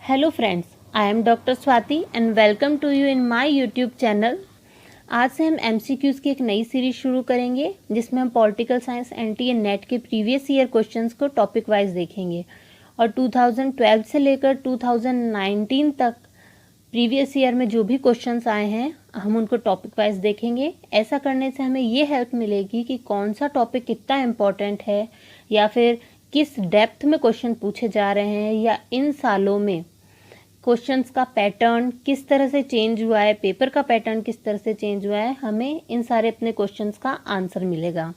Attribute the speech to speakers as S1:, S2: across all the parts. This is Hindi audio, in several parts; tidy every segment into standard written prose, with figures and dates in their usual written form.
S1: Hello friends, I am doctor Swati and welcome to you in my YouTube channel. आज से हम एमसीक्यूज़ की एक नई सीरीज शुरू करेंगे जिसमें हम पॉलिटिकल साइंस एनटीए नेट के प्रीवियस ईयर क्वेश्चंस को टॉपिक वाइज देखेंगे और 2012 से लेकर 2019 तक प्रीवियस ईयर में जो भी क्वेश्चंस आए हैं हम उनको टॉपिक वाइज देखेंगे। ऐसा करने से हमें ये हेल्प मिलेगी कि कौन सा टॉपिक कितना इम्पोर्टेंट है या फिर किस डेप्थ में क्वेश्चन पूछे जा रहे हैं या इन सालों में क्वेश्चंस का पैटर्न किस तरह से चेंज हुआ है, पेपर का पैटर्न किस तरह से चेंज हुआ है, हमें इन सारे अपने क्वेश्चंस का आंसर मिलेगा।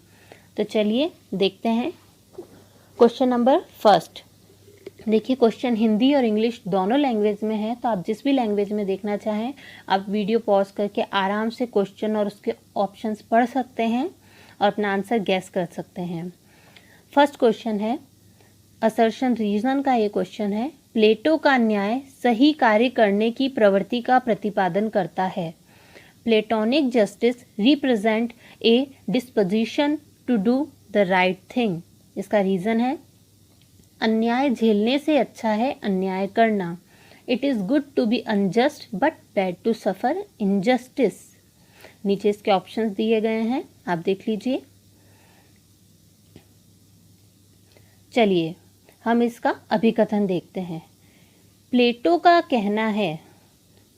S1: तो चलिए देखते हैं क्वेश्चन नंबर फर्स्ट। देखिए, क्वेश्चन हिंदी और इंग्लिश दोनों लैंग्वेज में है, तो आप जिस भी लैंग्वेज में देखना चाहें आप वीडियो पॉज करके आराम से क्वेश्चन और उसके ऑप्शंस पढ़ सकते हैं और अपना आंसर गैस कर सकते हैं। फर्स्ट क्वेश्चन है असर्शन रीजन का। ये क्वेश्चन है, प्लेटो का न्याय सही कार्य करने की प्रवृत्ति का प्रतिपादन करता है। Platonic justice represent a disposition to do the right thing. इसका रीजन है अन्याय झेलने से अच्छा है अन्याय करना। It is good to be unjust but bad to suffer injustice. नीचे इसके ऑप्शंस दिए गए हैं, आप देख लीजिए। चलिए हम इसका अभिकथन देखते हैं। प्लेटो का कहना है,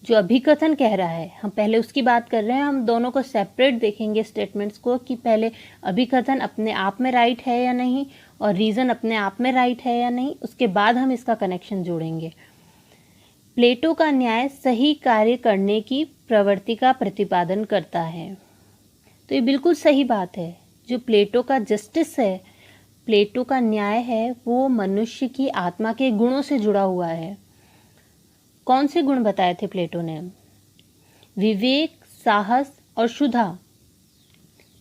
S1: जो अभिकथन कह रहा है, हम पहले उसकी बात कर रहे हैं, हम दोनों को सेपरेट देखेंगे स्टेटमेंट्स को कि पहले अभिकथन अपने आप में राइट है या नहीं और रीज़न अपने आप में राइट है या नहीं, उसके बाद हम इसका कनेक्शन जोड़ेंगे। प्लेटो का न्याय सही कार्य करने की प्रवृत्ति का प्रतिपादन करता है, तो ये बिल्कुल सही बात है। जो प्लेटो का जस्टिस है, प्लेटो का न्याय है, वो मनुष्य की आत्मा के गुणों से जुड़ा हुआ है। कौन से गुण बताए थे प्लेटो ने? विवेक, साहस और शुद्धा।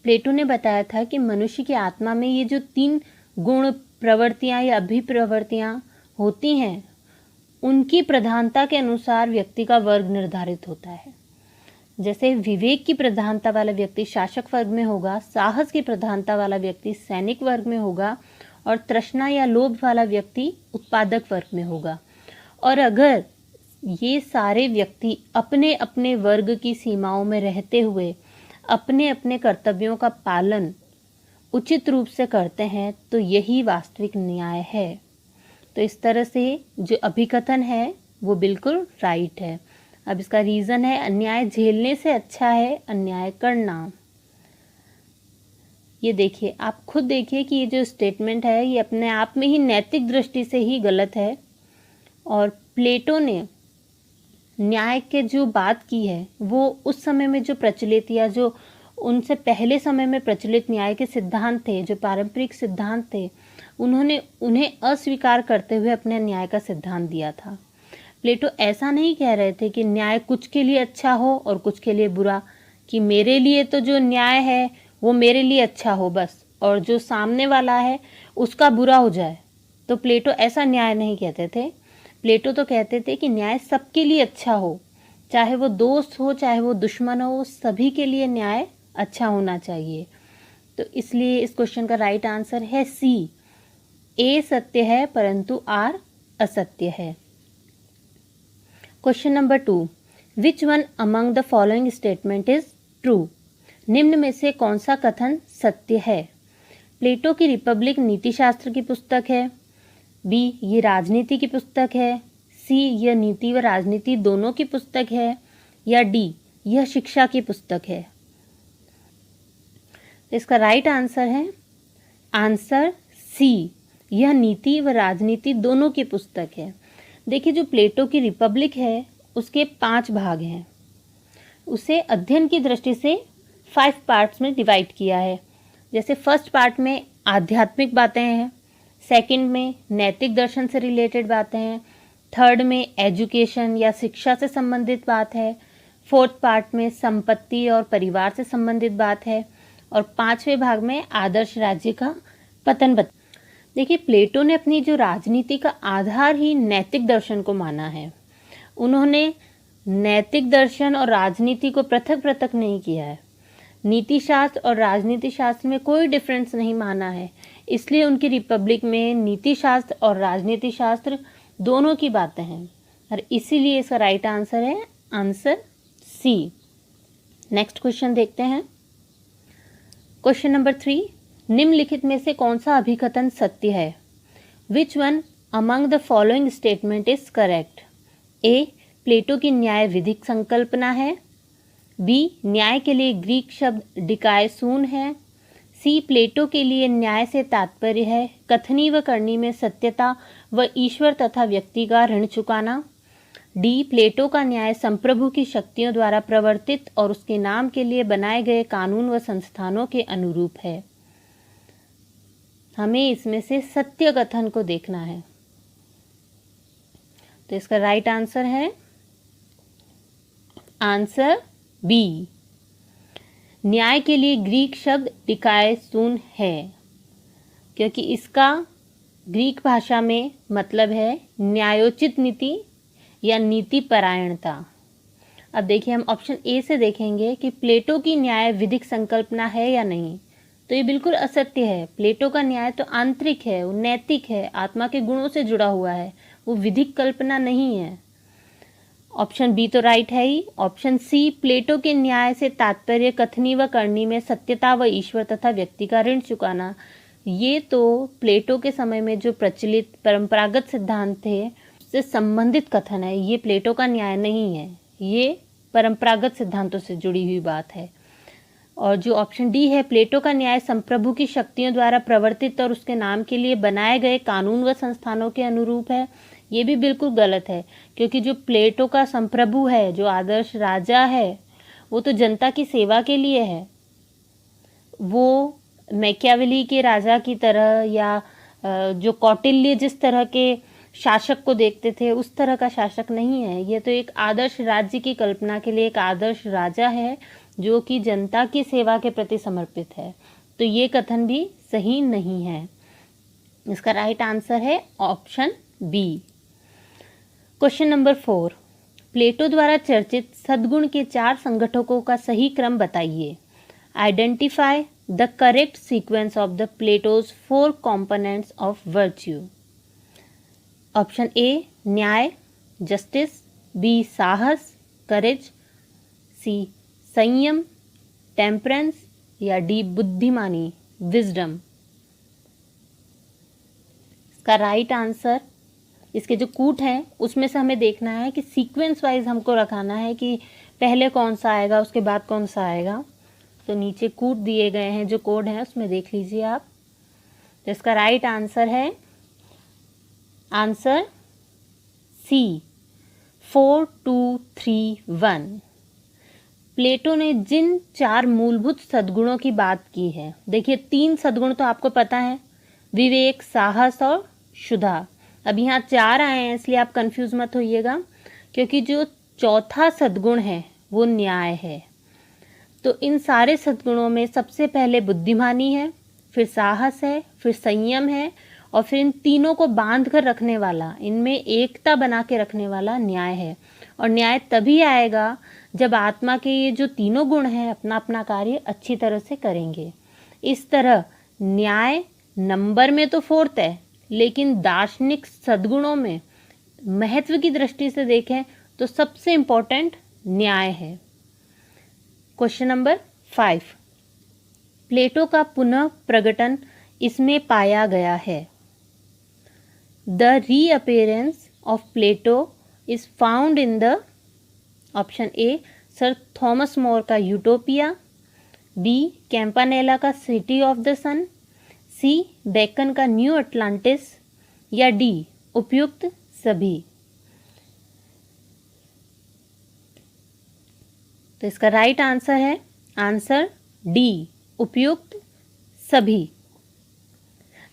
S1: प्लेटो ने बताया था कि मनुष्य की आत्मा में ये जो 3 गुण, प्रवृत्तियां या अभिप्रवृत्तियां होती हैं, उनकी प्रधानता के अनुसार व्यक्ति का वर्ग निर्धारित होता है। जैसे विवेक की प्रधानता वाला व्यक्ति शासक वर्ग में होगा, साहस की प्रधानता वाला व्यक्ति सैनिक वर्ग में होगा और तृष्णा या लोभ वाला व्यक्ति उत्पादक वर्ग में होगा। और अगर ये सारे व्यक्ति अपने अपने वर्ग की सीमाओं में रहते हुए अपने अपने कर्तव्यों का पालन उचित रूप से करते हैं तो यही वास्तविक न्याय है। तो इस तरह से जो अभिकथन है वो बिल्कुल राइट है। अब इसका रीज़न है अन्याय झेलने से अच्छा है अन्याय करना। ये देखिए, आप खुद देखिए कि ये जो स्टेटमेंट है ये अपने आप में ही नैतिक दृष्टि से ही गलत है। और प्लेटो ने न्याय के जो बात की है वो उस समय में जो प्रचलित या जो उनसे पहले समय में प्रचलित न्याय के सिद्धांत थे, जो पारंपरिक सिद्धांत थे, उन्होंने उन्हें अस्वीकार करते हुए अपने न्याय का सिद्धांत दिया था। प्लेटो ऐसा नहीं कह रहे थे कि न्याय कुछ के लिए अच्छा हो और कुछ के लिए बुरा, कि मेरे लिए तो जो न्याय है वो मेरे लिए अच्छा हो बस, और जो सामने वाला है उसका बुरा हो जाए। तो प्लेटो ऐसा न्याय नहीं कहते थे। प्लेटो तो कहते थे कि न्याय सबके लिए अच्छा हो, चाहे वो दोस्त हो चाहे वो दुश्मन हो, सभी के लिए न्याय अच्छा होना चाहिए। तो इसलिए इस क्वेश्चन का राइट आंसर है सी। ए सत्य है परंतु आर असत्य है। Question number 2, which one among the following statement is true. निम्न में से कौन सा कथन सत्य है? प्लेटो की रिपब्लिक नीतिशास्त्र की पुस्तक है। बी, ये राजनीति की पुस्तक है। सी, यह नीति व राजनीति दोनों की पुस्तक है। या डी, यह शिक्षा की पुस्तक है। तो इसका राइट आंसर है आंसर सी, यह नीति व राजनीति दोनों की पुस्तक है। देखिए, जो प्लेटो की रिपब्लिक है उसके 5 भाग हैं। उसे अध्ययन की दृष्टि से 5 पार्ट्स में डिवाइड किया है। जैसे फर्स्ट पार्ट में आध्यात्मिक बातें हैं, सेकंड में नैतिक दर्शन से रिलेटेड बातें हैं, थर्ड में एजुकेशन या शिक्षा से संबंधित बात है, फोर्थ पार्ट में संपत्ति और परिवार से संबंधित बात है और 5वें भाग में आदर्श राज्य का पतन देखिए, प्लेटो ने अपनी जो राजनीति का आधार ही नैतिक दर्शन को माना है। उन्होंने नैतिक दर्शन और राजनीति को पृथक पृथक नहीं किया है। नीति शास्त्र और राजनीति शास्त्र में कोई डिफरेंस नहीं माना है। इसलिए उनकी रिपब्लिक में नीति शास्त्र और राजनीति शास्त्र दोनों की बातें हैं। और इसीलिए इसका राइट आंसर है आंसर सी। नेक्स्ट क्वेश्चन देखते हैं। क्वेश्चन नंबर 3, निम्नलिखित में से कौन सा अभिकथन सत्य है? Which one among the following statement is correct? A, Plato की न्याय विधिक संकल्पना है। बी, न्याय के लिए ग्रीक शब्द डिकायसून है। सी, प्लेटो के लिए न्याय से तात्पर्य है कथनी व करनी में सत्यता व ईश्वर तथा व्यक्ति का ऋण चुकाना। डी, प्लेटो का न्याय संप्रभु की शक्तियों द्वारा प्रवर्तित और उसके नाम के लिए बनाए गए कानून व संस्थानों के अनुरूप है। हमें इसमें से सत्य कथन को देखना है। तो इसका राइट आंसर है आंसर बी। न्याय के लिए ग्रीक शब्द डिकायसून है, क्योंकि इसका ग्रीक भाषा में मतलब है न्यायोचित नीति या नीति परायणता। अब देखिए, हम ऑप्शन ए से देखेंगे कि प्लेटो की न्याय विधिक संकल्पना है या नहीं, तो ये बिल्कुल असत्य है। प्लेटो का न्याय तो आंतरिक है, वो नैतिक है, आत्मा के गुणों से जुड़ा हुआ है, वो विधिक कल्पना नहीं है। ऑप्शन बी तो राइट है ही। ऑप्शन सी, प्लेटो के न्याय से तात्पर्य कथनी व करनी में सत्यता व ईश्वर तथा व्यक्ति का ऋण चुकाना, ये तो प्लेटो के समय में जो प्रचलित परंपरागत सिद्धांत थे से संबंधित कथन है। ये प्लेटो का न्याय नहीं है, ये परंपरागत सिद्धांतों से जुड़ी हुई बात है। और जो ऑप्शन डी है, प्लेटो का न्याय संप्रभु की शक्तियों द्वारा प्रवर्तित और उसके नाम के लिए बनाए गए कानून व संस्थानों के अनुरूप है, ये भी बिल्कुल गलत है। क्योंकि जो प्लेटो का संप्रभु है, जो आदर्श राजा है, वो तो जनता की सेवा के लिए है। वो मैकियावेली के राजा की तरह या जो कौटिल्य जिस तरह के शासक को देखते थे उस तरह का शासक नहीं है। ये तो एक आदर्श राज्य की कल्पना के लिए एक आदर्श राजा है जो कि जनता की सेवा के प्रति समर्पित है। तो ये कथन भी सही नहीं है। इसका राइट आंसर है ऑप्शन बी। क्वेश्चन नंबर 4, प्लेटो द्वारा चर्चित सद्गुण के 4 संघटकों का सही क्रम बताइए। Identify the correct sequence of the Plato's 4 components of virtue. Option A, न्याय जस्टिस। बी, साहस करेज। सी, संयम टेम्परेंस। या डी, बुद्धिमानी विजडम। इसका राइट आंसर, इसके जो कूट हैं उसमें से हमें देखना है कि सीक्वेंस वाइज हमको रखाना है कि पहले कौन सा आएगा उसके बाद कौन सा आएगा। तो नीचे कूट दिए गए हैं, जो कोड है उसमें देख लीजिए आप। तो इसका राइट आंसर है आंसर सी, 4 2 3 1। प्लेटो ने जिन 4 मूलभूत सद्गुणों की बात की है, देखिए 3 सद्गुण तो आपको पता है, विवेक, साहस और क्षुधा। अब यहाँ 4 आए हैं इसलिए आप कंफ्यूज मत होइएगा, क्योंकि जो चौथा सद्गुण है वो न्याय है। तो इन सारे सद्गुणों में सबसे पहले बुद्धिमानी है, फिर साहस है, फिर संयम है और फिर इन तीनों को बांध कर रखने वाला, इनमें एकता बना के रखने वाला न्याय है। और न्याय तभी आएगा जब आत्मा के ये जो तीनों गुण हैं अपना अपना कार्य अच्छी तरह से करेंगे। इस तरह न्याय नंबर में तो 4th है, लेकिन दार्शनिक सद्गुणों में महत्व की दृष्टि से देखें तो सबसे इम्पोर्टेंट न्याय है। क्वेश्चन नंबर 5, प्लेटो का पुनः प्रकटन इसमें पाया गया है। The reappearance of Plato is found in the option A, sir Thomas More का यूटोपिया। बी, कैंपानेला का City of the Sun. C, Bacon का न्यू अटलांटिस। या डी, उपयुक्त सभी। तो इसका राइट आंसर है आंसर डी, उपयुक्त सभी।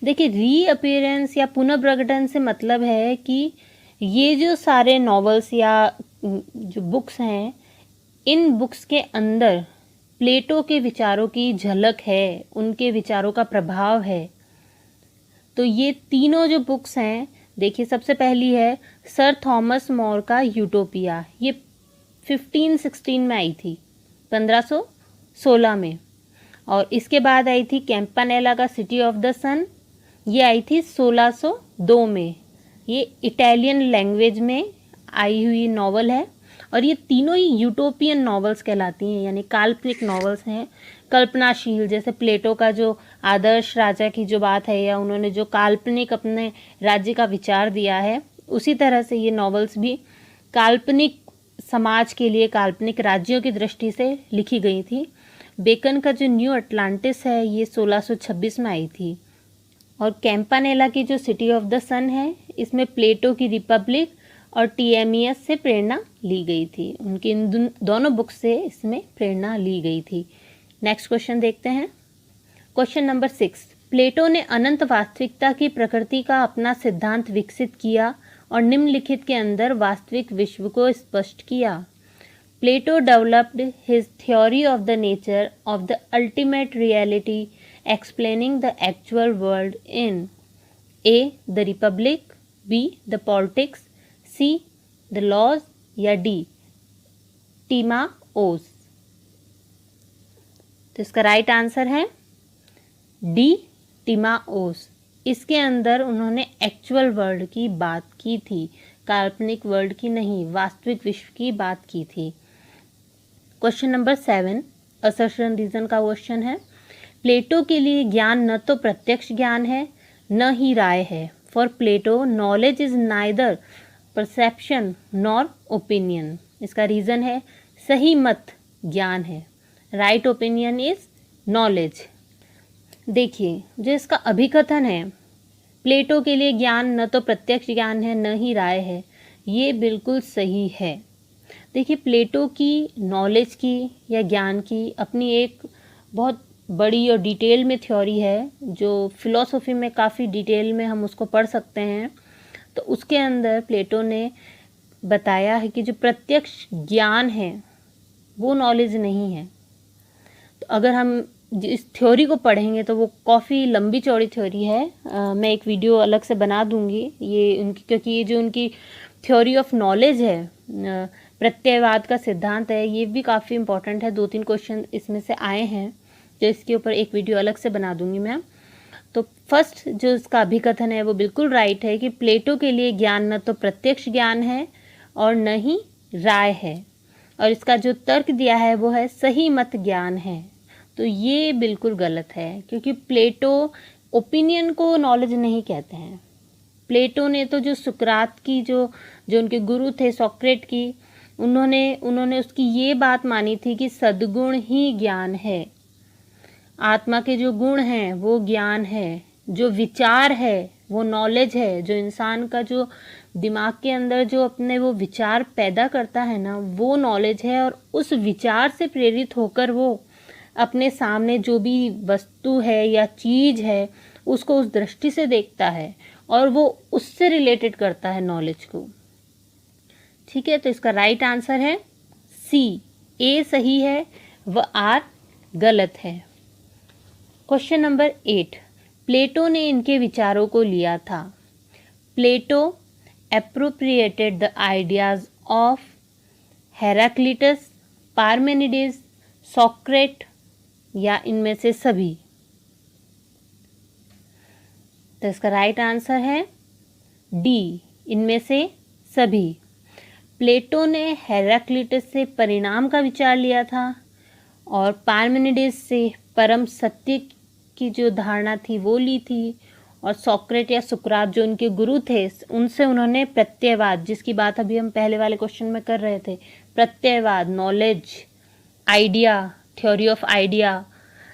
S1: देखिए, रीअपीयरेंस या पुनर्प्रकटन से मतलब है कि ये जो सारे नॉवेल्स या जो बुक्स हैं, इन बुक्स के अंदर प्लेटो के विचारों की झलक है, उनके विचारों का प्रभाव है। तो ये तीनों जो बुक्स हैं, देखिए सबसे पहली है सर थॉमस मोर का यूटोपिया, ये 1516 में आई थी, 1516 में। और इसके बाद आई थी कैंपानेला का सिटी ऑफ द सन, ये आई थी 1602 में। ये इटालियन लैंग्वेज में आई हुई नॉवल है और ये तीनों ही यूटोपियन नॉवेल्स कहलाती हैं, यानी काल्पनिक नॉवेल्स हैं, कल्पनाशील। जैसे प्लेटो का जो आदर्श राजा की जो बात है, या उन्होंने जो काल्पनिक अपने राज्य का विचार दिया है, उसी तरह से ये नॉवेल्स भी काल्पनिक समाज के लिए, काल्पनिक राज्यों की दृष्टि से लिखी गई थी। बेकन का जो न्यू अटलांटिस है ये 1626 में आई थी। और कैंपानेला की जो सिटी ऑफ द सन है, इसमें प्लेटो की रिपब्लिक और टीएमईएस से प्रेरणा ली गई थी। उनकी इन दोनों बुक से इसमें प्रेरणा ली गई थी। नेक्स्ट क्वेश्चन देखते हैं। क्वेश्चन नंबर 6, प्लेटो ने अनंत वास्तविकता की प्रकृति का अपना सिद्धांत विकसित किया और निम्नलिखित के अंदर वास्तविक विश्व को स्पष्ट किया। Plato developed his theory of the nature of the ultimate reality explaining the actual world in A the Republic, B the Politics, C the laws, या डी टीमाओस। तो इसका राइट आंसर है डी टीमाओस। इसके अंदर उन्होंने एक्चुअल वर्ल्ड की बात की थी, काल्पनिक वर्ल्ड की नहीं, वास्तविक विश्व की बात की थी। क्वेश्चन नंबर 7 असर्शन रीजन का क्वेश्चन है। प्लेटो के लिए ज्ञान न तो प्रत्यक्ष ज्ञान है न ही राय है। For Plato knowledge is neither perception nor opinion. इसका रीज़न है सही मत ज्ञान है, राइट ओपिनियन इज नॉलेज। देखिए जो इसका अभिकथन है, प्लेटो के लिए ज्ञान न तो प्रत्यक्ष ज्ञान है न ही राय है, ये बिल्कुल सही है। देखिए प्लेटो की नॉलेज की या ज्ञान की अपनी एक बहुत बड़ी और डिटेल में थ्योरी है, जो फिलॉसफी में काफ़ी डिटेल में हम उसको पढ़ सकते हैं। तो उसके अंदर प्लेटो ने बताया है कि जो प्रत्यक्ष ज्ञान है वो नॉलेज नहीं है। तो अगर हम इस थ्योरी को पढ़ेंगे तो वो काफ़ी लंबी चौड़ी थ्योरी है। मैं एक वीडियो अलग से बना दूंगी ये उनकी, क्योंकि ये जो उनकी थ्योरी ऑफ नॉलेज है, प्रत्ययवाद का सिद्धांत है, ये भी काफ़ी इंपॉर्टेंट है। 2-3 क्वेश्चन इसमें से आए हैं, जो इसके ऊपर एक वीडियो अलग से बना दूंगी मैं। तो फर्स्ट जो इसका अभिकथन है वो बिल्कुल राइट है कि प्लेटो के लिए ज्ञान न तो प्रत्यक्ष ज्ञान है और न ही राय है। और इसका जो तर्क दिया है वो है सही मत ज्ञान है। तो ये बिल्कुल गलत है, क्योंकि प्लेटो ओपिनियन को नॉलेज नहीं कहते हैं। प्लेटो ने तो जो सुकरात की जो उनके गुरु थे सॉक्रेट की, उन्होंने उसकी ये बात मानी थी कि सद्गुण ही ज्ञान है। आत्मा के जो गुण हैं वो ज्ञान है, जो विचार है वो नॉलेज है। जो इंसान का जो दिमाग के अंदर जो अपने वो विचार पैदा करता है ना, वो नॉलेज है। और उस विचार से प्रेरित होकर वो अपने सामने जो भी वस्तु है या चीज़ है उसको उस दृष्टि से देखता है और वो उससे रिलेटेड करता है नॉलेज को। ठीक है, तो इसका राइट आंसर है सी, ए सही है व आर गलत है। क्वेश्चन नंबर 8, प्लेटो ने इनके विचारों को लिया था। Plato appropriated the ideas of Heraclitus, Parmenides, Socrates, या इनमें से सभी। तो इसका राइट आंसर है डी, इनमें से सभी। प्लेटो ने हेराक्लिटस से परिणाम का विचार लिया था और पार्मेनिडेस से परम सत्य की जो धारणा थी वो ली थी, और सॉक्रेट या सुकरात जो उनके गुरु थे उनसे उन्होंने प्रत्ययवाद, जिसकी बात अभी हम पहले वाले क्वेश्चन में कर रहे थे, प्रत्ययवाद, knowledge, idea, theory of idea,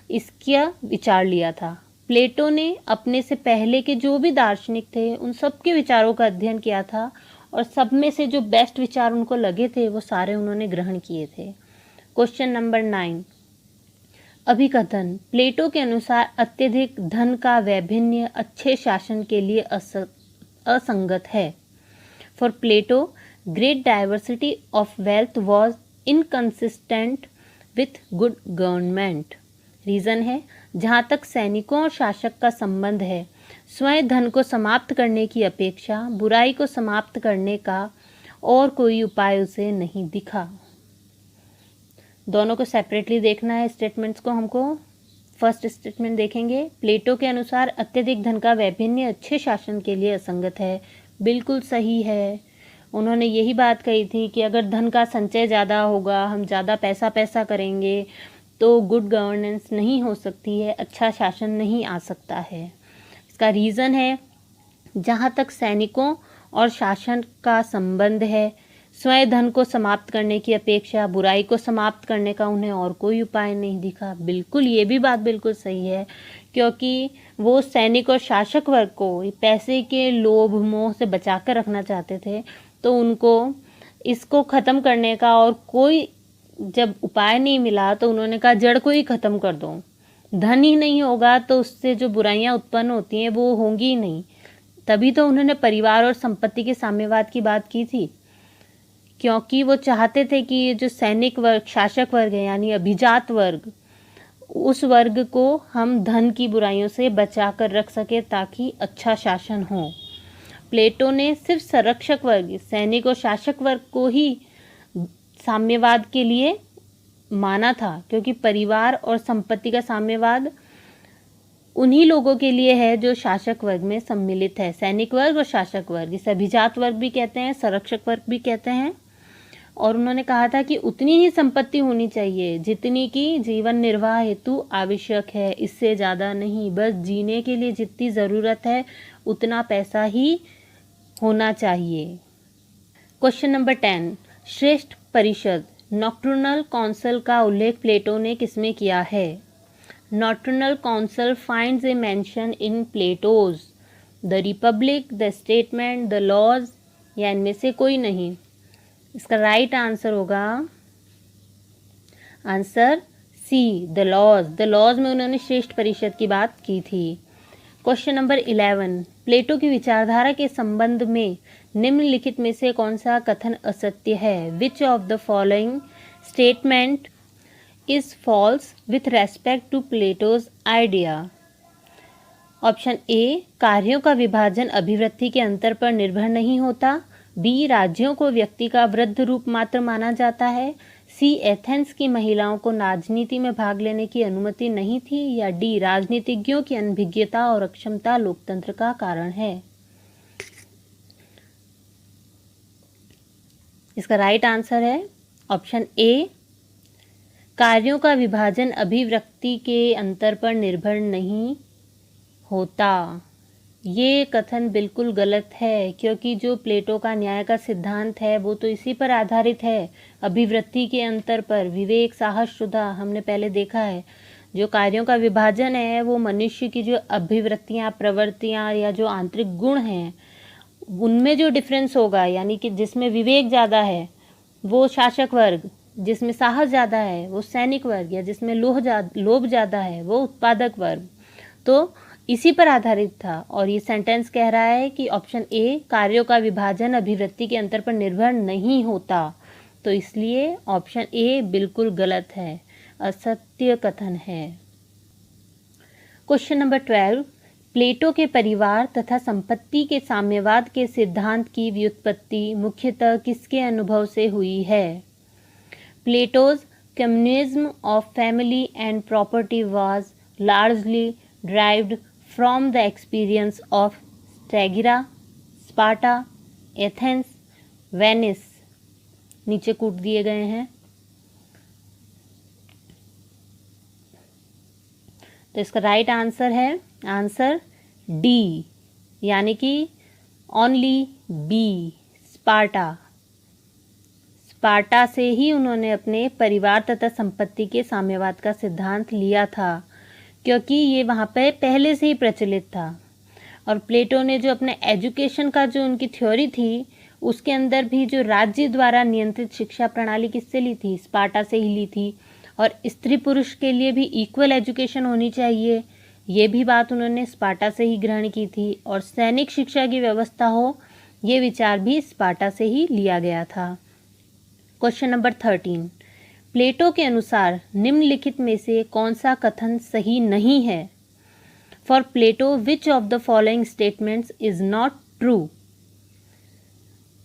S1: इसका विचार लिया था। प्लेटो ने अपने से पहले के जो भी दार्शनिक थे उन सब के विचारों का अध्ययन किया था और सब में से जो बेस्ट विचार उनको लगे थे वो सारे उन्होंने ग्रहण किए थे। Question number 9, अभिकथन। प्लेटो के अनुसार अत्यधिक धन का वैभिन्य अच्छे शासन के लिए असंगत है। For Plato great diversity of wealth was inconsistent with good government. Reason है, जहाँ तक सैनिकों और शासक का संबंध है, स्वयं धन को समाप्त करने की अपेक्षा बुराई को समाप्त करने का और कोई उपाय उसे नहीं दिखा। दोनों को सेपरेटली देखना है स्टेटमेंट्स को हमको। फर्स्ट स्टेटमेंट देखेंगे, प्लेटो के अनुसार अत्यधिक धन का वैभिन्य अच्छे शासन के लिए असंगत है। बिल्कुल सही है। उन्होंने यही बात कही थी कि अगर धन का संचय ज़्यादा होगा, हम ज़्यादा पैसा करेंगे तो गुड गवर्नेंस नहीं हो सकती है, अच्छा शासन नहीं आ सकता है। इसका रीज़न है, जहाँ तक सैनिकों और शासन का संबंध है, स्वयं धन को समाप्त करने की अपेक्षा बुराई को समाप्त करने का उन्हें और कोई उपाय नहीं दिखा। बिल्कुल, ये भी बात बिल्कुल सही है, क्योंकि वो सैनिक और शासक वर्ग को पैसे के लोभ मोह से बचा कर रखना चाहते थे, तो उनको इसको ख़त्म करने का और कोई जब उपाय नहीं मिला तो उन्होंने कहा जड़ को ही ख़त्म कर दो। धन ही नहीं होगा तो उससे जो बुराइयां उत्पन्न होती हैं वो होंगी ही नहीं। तभी तो उन्होंने परिवार और संपत्ति के साम्यवाद की बात की थी, क्योंकि वो चाहते थे कि ये जो सैनिक वर्ग, शासक वर्ग है यानी अभिजात वर्ग, उस वर्ग को हम धन की बुराइयों से बचा कर रख सके ताकि अच्छा शासन हो। प्लेटो ने सिर्फ संरक्षक वर्ग, सैनिक और शासक वर्ग को ही साम्यवाद के लिए माना था, क्योंकि परिवार और संपत्ति का साम्यवाद उन्हीं लोगों के लिए है जो शासक वर्ग में सम्मिलित है। सैनिक वर्ग और शासक वर्ग, इसे अभिजात वर्ग भी कहते हैं, संरक्षक वर्ग भी कहते हैं। और उन्होंने कहा था कि उतनी ही संपत्ति होनी चाहिए जितनी की जीवन निर्वाह हेतु आवश्यक है, इससे ज़्यादा नहीं। बस जीने के लिए जितनी ज़रूरत है उतना पैसा ही होना चाहिए। क्वेश्चन नंबर 10, श्रेष्ठ परिषद नॉक्टर्नल काउंसिल का उल्लेख प्लेटो ने किसमें किया है? Nocturnal council finds a mention in Plato's the Republic, the statement, the laws, या इनमें से कोई नहीं। इसका राइट आंसर होगा answer C, the laws. The laws में उन्होंने श्रेष्ठ परिषद की बात की थी। क्वेश्चन नंबर 11, प्लेटो की विचारधारा के संबंध में निम्नलिखित में से कौन सा कथन असत्य है? Which of the following statement is false with respect to Plato's idea? Option A, कार्यों का विभाजन अभिवृत्ति के अंतर पर निर्भर नहीं होता। बी, राज्यों को व्यक्ति का वृद्ध रूप मात्र माना जाता है। सी, एथेंस की महिलाओं को राजनीति में भाग लेने की अनुमति नहीं थी। या डी, राजनीतिज्ञों की अनभिज्ञता और अक्षमता लोकतंत्र का कारण है। इसका राइट आंसर है ऑप्शन ए, कार्यों का विभाजन अभिव्यक्ति के अंतर पर निर्भर नहीं होता। ये कथन बिल्कुल गलत है, क्योंकि जो प्लेटो का न्याय का सिद्धांत है वो तो इसी पर आधारित है, अभिवृत्ति के अंतर पर। विवेक, साहस, शुदा हमने पहले देखा है। जो कार्यों का विभाजन है वो मनुष्य की जो अभिवृत्तियाँ, प्रवृत्तियाँ या जो आंतरिक गुण हैं उनमें जो डिफरेंस होगा, यानी कि जिसमें विवेक ज़्यादा है वो शासक वर्ग, जिसमें साहस ज़्यादा है वो सैनिक वर्ग, या जिसमें लोभ ज़्यादा है वो उत्पादक वर्ग, तो इसी पर आधारित था। और ये सेंटेंस कह रहा है कि ऑप्शन ए, कार्यों का विभाजन अभिवृत्ति के अंतर पर निर्भर नहीं होता, तो इसलिए ऑप्शन ए बिल्कुल गलत है, असत्य कथन है। क्वेश्चन नंबर 12, प्लेटो के परिवार तथा संपत्ति के साम्यवाद के सिद्धांत की व्युत्पत्ति मुख्यतः किसके अनुभव से हुई है? Plato's communism of family and property was largely derived from the experience of Stagira, Sparta, Athens, Venice। नीचे कूट दिए गए हैं। तो इसका राइट आंसर है आंसर डी, यानी कि ओनली बी, स्पार्टा। स्पार्टा से ही उन्होंने अपने परिवार तथा संपत्ति के साम्यवाद का सिद्धांत लिया था, क्योंकि ये वहाँ पे पहले से ही प्रचलित था। और प्लेटो ने जो अपने एजुकेशन का जो उनकी थ्योरी थी उसके अंदर भी जो राज्य द्वारा नियंत्रित शिक्षा प्रणाली किससे ली थी? स्पार्टा से ही ली थी। और स्त्री पुरुष के लिए भी इक्वल एजुकेशन होनी चाहिए, ये भी बात उन्होंने स्पार्टा से ही ग्रहण की थी। और सैनिक शिक्षा की व्यवस्था हो, ये विचार भी स्पार्टा से ही लिया गया था। क्वेश्चन नंबर 13, प्लेटो के अनुसार निम्नलिखित में से कौन सा कथन सही नहीं है? For Plato which of the following statements is not true?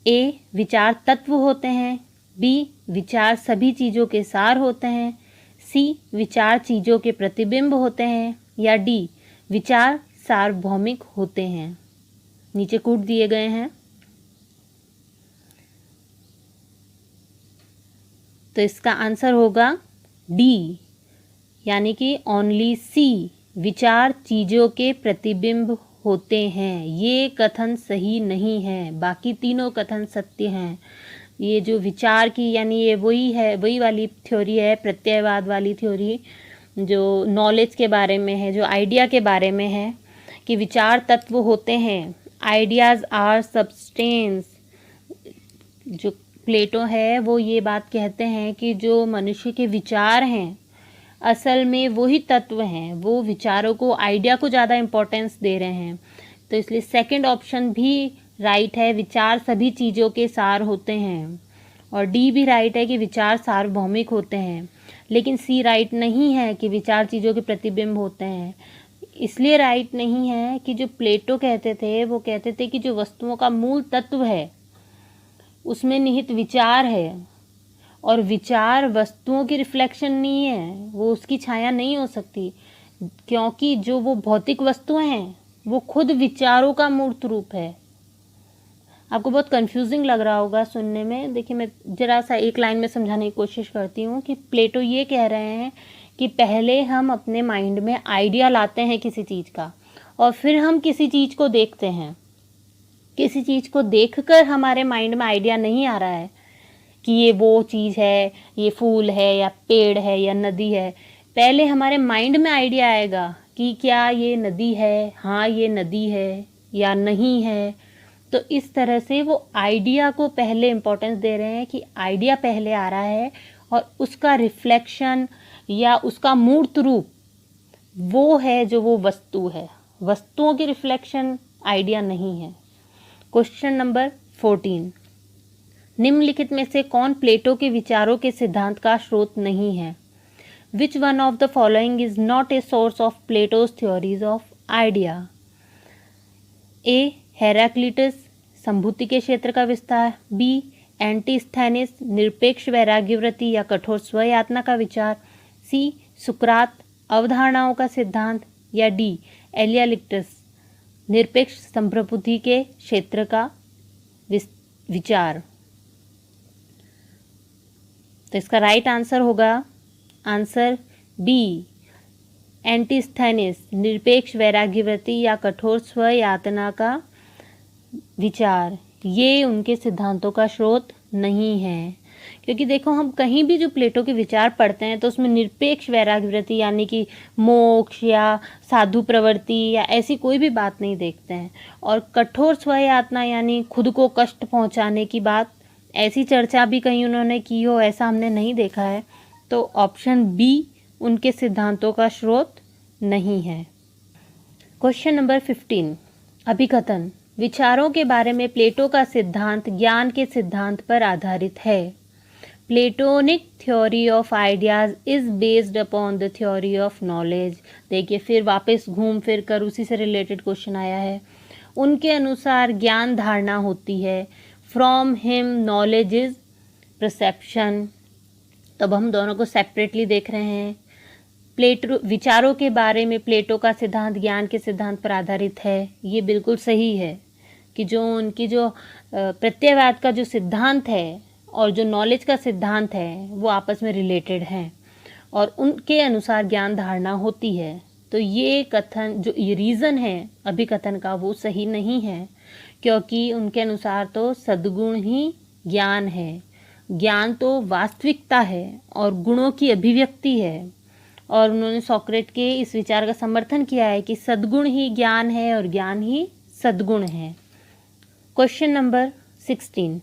S1: A, विचार तत्व होते हैं। बी, विचार सभी चीज़ों के सार होते हैं। सी, विचार चीज़ों के प्रतिबिंब होते हैं। या डी, विचार सार्वभौमिक होते हैं। नीचे कूट दिए गए हैं। तो इसका आंसर होगा डी, यानी कि ओनली सी, विचार चीज़ों के प्रतिबिंब होते हैं। ये कथन सही नहीं है, बाकी तीनों कथन सत्य हैं। ये जो विचार की, यानी ये वही है, वही वाली थ्योरी है, प्रत्ययवाद वाली थ्योरी, जो नॉलेज के बारे में है, जो आइडिया के बारे में है कि विचार तत्व होते हैं। Ideas are substance. जो प्लेटो है वो ये बात कहते हैं कि जो मनुष्य के विचार हैं असल में वही तत्व हैं, वो विचारों को, आइडिया को ज़्यादा इम्पोर्टेंस दे रहे हैं। तो इसलिए सेकंड ऑप्शन भी राइट है, विचार सभी चीज़ों के सार होते हैं। और डी भी राइट है कि विचार सार्वभौमिक होते हैं। लेकिन सी राइट नहीं है कि विचार चीज़ों के प्रतिबिंब होते हैं। इसलिए राइट नहीं है कि जो प्लेटो कहते थे वो कहते थे कि जो वस्तुओं का मूल तत्व है उसमें निहित विचार है, और विचार वस्तुओं की रिफ्लेक्शन नहीं है, वो उसकी छाया नहीं हो सकती, क्योंकि जो वो भौतिक वस्तुएं हैं वो खुद विचारों का मूर्त रूप है। आपको बहुत कंफ्यूजिंग लग रहा होगा सुनने में। देखिए, मैं जरा सा एक लाइन में समझाने की कोशिश करती हूँ कि प्लेटो ये कह रहे हैं कि पहले हम अपने माइंड में आइडिया लाते हैं किसी चीज़ का, और फिर हम किसी चीज़ को देखते हैं। किसी चीज़ को देखकर हमारे माइंड में आइडिया नहीं आ रहा है कि ये वो चीज़ है, ये फूल है या पेड़ है या नदी है। पहले हमारे माइंड में आइडिया आएगा कि क्या ये नदी है, हाँ ये नदी है या नहीं है। तो इस तरह से वो आइडिया को पहले इम्पोर्टेंस दे रहे हैं कि आइडिया पहले आ रहा है, और उसका रिफ्लेक्शन या उसका मूर्त रूप वो है जो वो वस्तु है। वस्तुओं की रिफ्लेक्शन आइडिया नहीं है। क्वेश्चन नंबर 14, निम्नलिखित में से कौन प्लेटो के विचारों के सिद्धांत का स्रोत नहीं है? Which one of the following is not a source of Plato's theories of idea? A, Heraclitus, संभूति के क्षेत्र का विस्तार। बी, एंटीस्थेनिस, निरपेक्ष वैराग्यवृत्ति या कठोर स्वयातना का विचार। सी, सुकरात, अवधारणाओं का सिद्धांत। या डी, एलियालिक्टस, निरपेक्ष संप्रभुति के क्षेत्र का विचार। तो इसका राइट आंसर होगा आंसर बी, एंटीस्थेनिस, निरपेक्ष वैराग्यवृत्ति या कठोर स्वयातना का विचार। ये उनके सिद्धांतों का स्रोत नहीं है, क्योंकि देखो, हम कहीं भी जो प्लेटो के विचार पढ़ते हैं तो उसमें निरपेक्ष वैराग्यवृत्ति यानी कि मोक्ष या साधु प्रवृत्ति या ऐसी कोई भी बात नहीं देखते हैं। और कठोर स्वयातना यानी खुद को कष्ट पहुंचाने की बात, ऐसी चर्चा भी कहीं उन्होंने की हो, ऐसा हमने नहीं देखा है। तो ऑप्शन बी उनके सिद्धांतों का स्रोत नहीं है। Question number 15, अभिकथन। विचारों के बारे में प्लेटो का सिद्धांत ज्ञान के सिद्धांत पर आधारित है। Platonic theory of ideas is based upon the theory of knowledge. देखिए, फिर वापस घूम फिर कर उसी से रिलेटेड क्वेश्चन आया है। उनके अनुसार ज्ञान धारणा होती है। From him knowledge is perception. तब हम दोनों को सेपरेटली देख रहे हैं। प्लेटो विचारों के बारे में प्लेटो का सिद्धांत ज्ञान के सिद्धांत पर आधारित है। ये बिल्कुल सही है कि जो उनकी जो प्रत्ययवाद का जो सिद्धांत है और जो नॉलेज का सिद्धांत है वो आपस में रिलेटेड हैं, और उनके अनुसार ज्ञान धारणा होती है। तो ये कथन, जो ये रीज़न है अभिकथन का, वो सही नहीं है, क्योंकि उनके अनुसार तो सद्गुण ही ज्ञान है। ज्ञान तो वास्तविकता है और गुणों की अभिव्यक्ति है। और उन्होंने सोक्रेट के इस विचार का समर्थन किया है कि सद्गुण ही ज्ञान है और ज्ञान ही सद्गुण है। क्वेश्चन नंबर 16,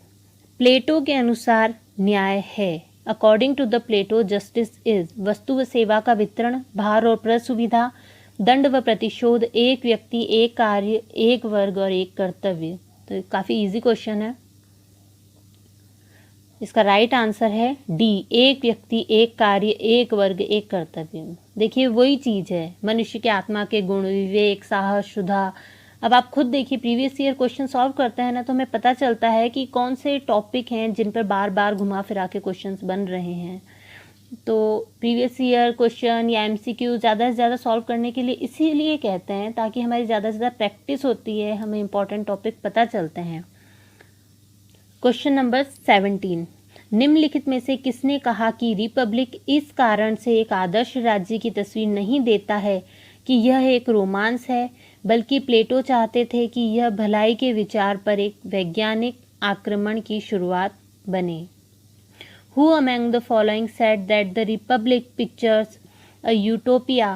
S1: प्लेटो के अनुसार न्याय है। According to the Plato justice is वस्तु व सेवा का वितरण, भार और प्रसुविधा, दंड व प्रतिशोध, एक व्यक्ति, एक कार्य, एक वर्ग और एक कर्तव्य। तो काफ़ी इजी क्वेश्चन है। इसका राइट आंसर है डी, एक व्यक्ति, एक कार्य, एक वर्ग, एक कर्तव्य। देखिए, वही चीज़ है मनुष्य के आत्मा के गुण, विवेक, साहस, शुद्धा। अब आप खुद देखिए, प्रीवियस ईयर क्वेश्चन सॉल्व करते हैं ना, तो हमें पता चलता है कि कौन से टॉपिक हैं जिन पर बार बार घुमा फिरा के क्वेश्चंस बन रहे हैं। तो प्रीवियस ईयर क्वेश्चन या MCQ ज़्यादा से ज़्यादा सॉल्व करने के लिए इसीलिए कहते हैं, ताकि हमारी ज़्यादा से ज़्यादा प्रैक्टिस होती है, हमें इंपॉर्टेंट टॉपिक पता चलते हैं। क्वेश्चन नंबर 17, निम्नलिखित में से किसने कहा कि रिपब्लिक इस कारण से एक आदर्श राज्य की तस्वीर नहीं देता है कि यह एक रोमांस है, बल्कि प्लेटो चाहते थे कि यह भलाई के विचार पर एक वैज्ञानिक आक्रमण की शुरुआत बने। Who among the following said that the Republic pictures a utopia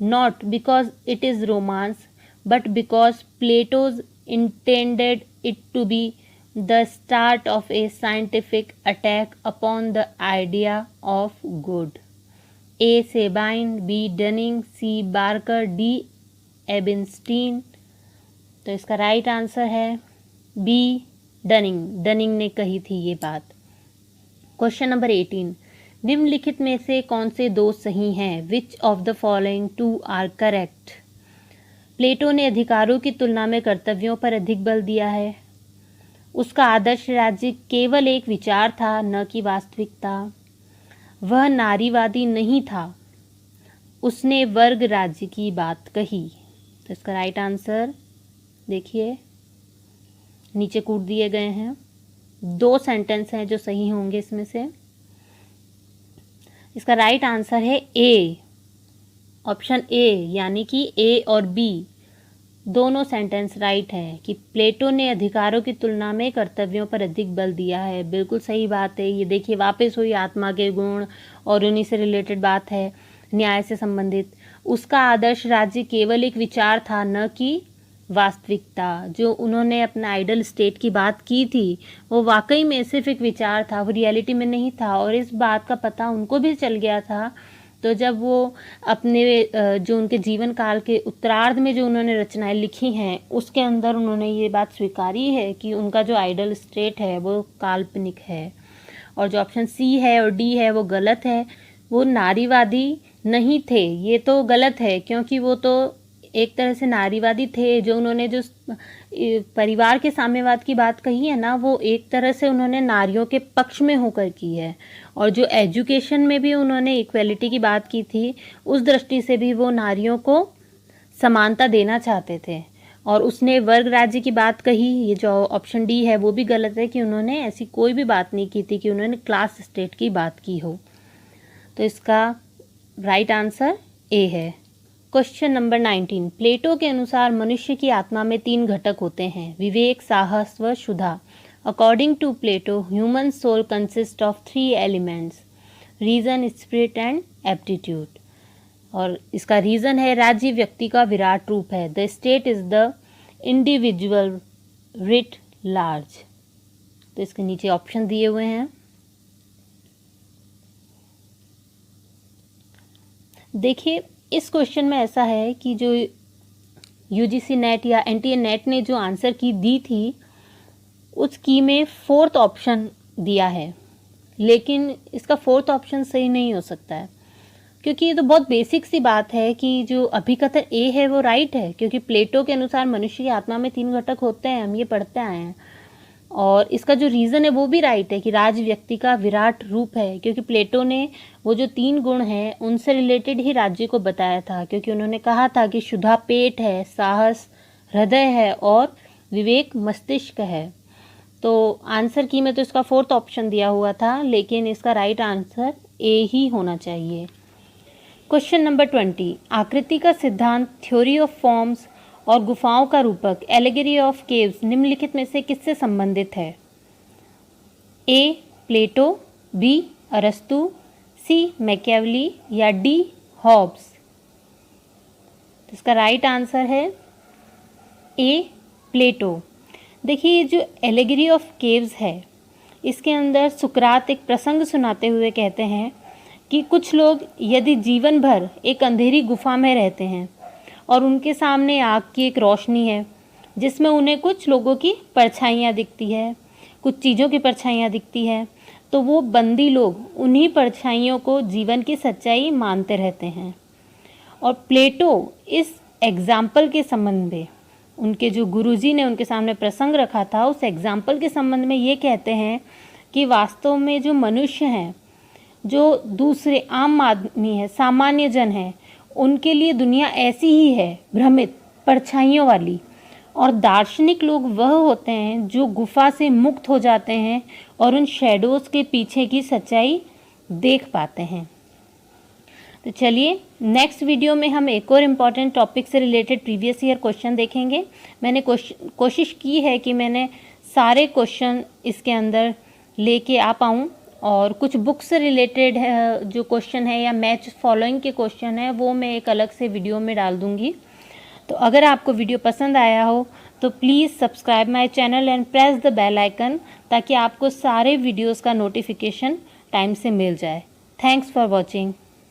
S1: not because it is romance but because Plato's intended it to be the start of a scientific attack upon the idea of good? A. Sabine, B. Dunning, C. Barker, D. Ebenstein। तो इसका राइट आंसर है बी, डनिंग। डनिंग ने कही थी ये बात। क्वेश्चन नंबर 18, निम्नलिखित में से कौन से दो सही हैं? Which of the following two are correct? Plato ने अधिकारों की तुलना में कर्तव्यों पर अधिक बल दिया है। उसका आदर्श राज्य केवल एक विचार था, न कि वास्तविकता। वह नारीवादी नहीं था। उसने वर्ग राज्य की बात कही। तो इसका राइट आंसर देखिए नीचे कूट दिए गए हैं। दो सेंटेंस हैं जो सही होंगे इसमें से। इसका राइट आंसर है ए, ऑप्शन ए, यानी कि ए और बी दोनों सेंटेंस राइट है कि प्लेटो ने अधिकारों की तुलना में कर्तव्यों पर अधिक बल दिया है। बिल्कुल सही बात है। ये देखिए वापस हुई आत्मा के गुण और उन्हीं से रिलेटेड बात है, न्याय से संबंधित। उसका आदर्श राज्य केवल एक विचार था, न कि वास्तविकता। जो उन्होंने अपना आइडल स्टेट की बात की थी वो वाकई में सिर्फ एक विचार था, वो रियलिटी में नहीं था। और इस बात का पता उनको भी चल गया था। तो जब वो अपने जो उनके जीवन काल के उत्तरार्ध में जो उन्होंने रचनाएं लिखी हैं उसके अंदर उन्होंने ये बात स्वीकारी है कि उनका जो आइडल स्टेट है वो काल्पनिक है। और जो ऑप्शन सी है और डी है वो गलत है। वो नारीवादी नहीं थे, ये तो गलत है, क्योंकि वो तो एक तरह से नारीवादी थे। जो उन्होंने जो परिवार के साम्यवाद की बात कही है ना, वो एक तरह से उन्होंने नारियों के पक्ष में होकर की है। और जो एजुकेशन में भी उन्होंने इक्वेलिटी की बात की थी, उस दृष्टि से भी वो नारियों को समानता देना चाहते थे। और उसने वर्ग राज्य की बात कही, ये जो ऑप्शन डी है वो भी गलत है कि उन्होंने ऐसी कोई भी बात नहीं की थी कि उन्होंने क्लास स्टेट की बात की हो। तो इसका राइट आंसर ए है। क्वेश्चन नंबर 19, प्लेटो के अनुसार मनुष्य की आत्मा में 3 घटक होते हैं, विवेक, साहस व क्षुधा। According to Plato human soul consist of 3 elements, reason, spirit and aptitude. और इसका रीजन है राज्य व्यक्ति का विराट रूप है, the state is the individual writ large. तो इसके नीचे ऑप्शन दिए हुए हैं। देखिए इस क्वेश्चन में ऐसा है कि जो यूजीसी नेट या एनटीए नेट ने जो आंसर की दी थी उसकी में 4th ऑप्शन दिया है, लेकिन इसका 4th ऑप्शन सही नहीं हो सकता है, क्योंकि ये तो बहुत बेसिक सी बात है कि जो अभिकथन ए है वो राइट है, क्योंकि प्लेटो के अनुसार मनुष्य की आत्मा में 3 घटक होते हैं, हम ये पढ़ते आए हैं। और इसका जो रीज़न है वो भी राइट है कि राज व्यक्ति का विराट रूप है, क्योंकि प्लेटो ने वो जो 3 गुण हैं उनसे रिलेटेड ही राज्य को बताया था, क्योंकि उन्होंने कहा था कि क्षुधा पेट है, साहस हृदय है और विवेक मस्तिष्क है। तो आंसर की में तो इसका 4th ऑप्शन दिया हुआ था, लेकिन इसका राइट आंसर ए ही होना चाहिए। क्वेश्चन नंबर 20, आकृति का सिद्धांत, थ्योरी ऑफ फॉर्म्स और गुफाओं का रूपक, एलेगरी ऑफ केव्स निम्नलिखित में से किससे संबंधित है? ए प्लेटो, बी अरस्तु, सी मैकियावेली या डी हॉब्स। इसका राइट आंसर है ए प्लेटो। देखिए ये जो एलेगरी ऑफ केव्स है इसके अंदर सुकरात एक प्रसंग सुनाते हुए कहते हैं कि कुछ लोग यदि जीवन भर एक अंधेरी गुफा में रहते हैं और उनके सामने आग की एक रोशनी है जिसमें उन्हें कुछ लोगों की परछाइयाँ दिखती है, कुछ चीज़ों की परछाइयाँ दिखती है, तो वो बंदी लोग उन्हीं परछाइयों को जीवन की सच्चाई मानते रहते हैं। और प्लेटो इस एग्जाम्पल के संबंध में, उनके जो गुरुजी ने उनके सामने प्रसंग रखा था उस एग्जाम्पल के संबंध में ये कहते हैं कि वास्तव में जो मनुष्य हैं, जो दूसरे आम आदमी है, सामान्य जन है, उनके लिए दुनिया ऐसी ही है, भ्रमित, परछाइयों वाली। और दार्शनिक लोग वह होते हैं जो गुफा से मुक्त हो जाते हैं और उन शैडोज़ के पीछे की सच्चाई देख पाते हैं। तो चलिए नेक्स्ट वीडियो में हम एक और इम्पॉर्टेंट टॉपिक से रिलेटेड प्रीवियस ईयर क्वेश्चन देखेंगे। मैंने कोशिश की है कि मैंने सारे क्वेश्चन इसके अंदर लेके आ पाऊँ, और कुछ बुक से रिलेटेड जो क्वेश्चन है या मैच फॉलोइंग के क्वेश्चन है वो मैं एक अलग से वीडियो में डाल दूँगी। तो अगर आपको वीडियो पसंद आया हो तो please subscribe my channel and press the bell icon, ताकि आपको सारे वीडियोस का नोटिफिकेशन टाइम से मिल जाए। Thanks for watching.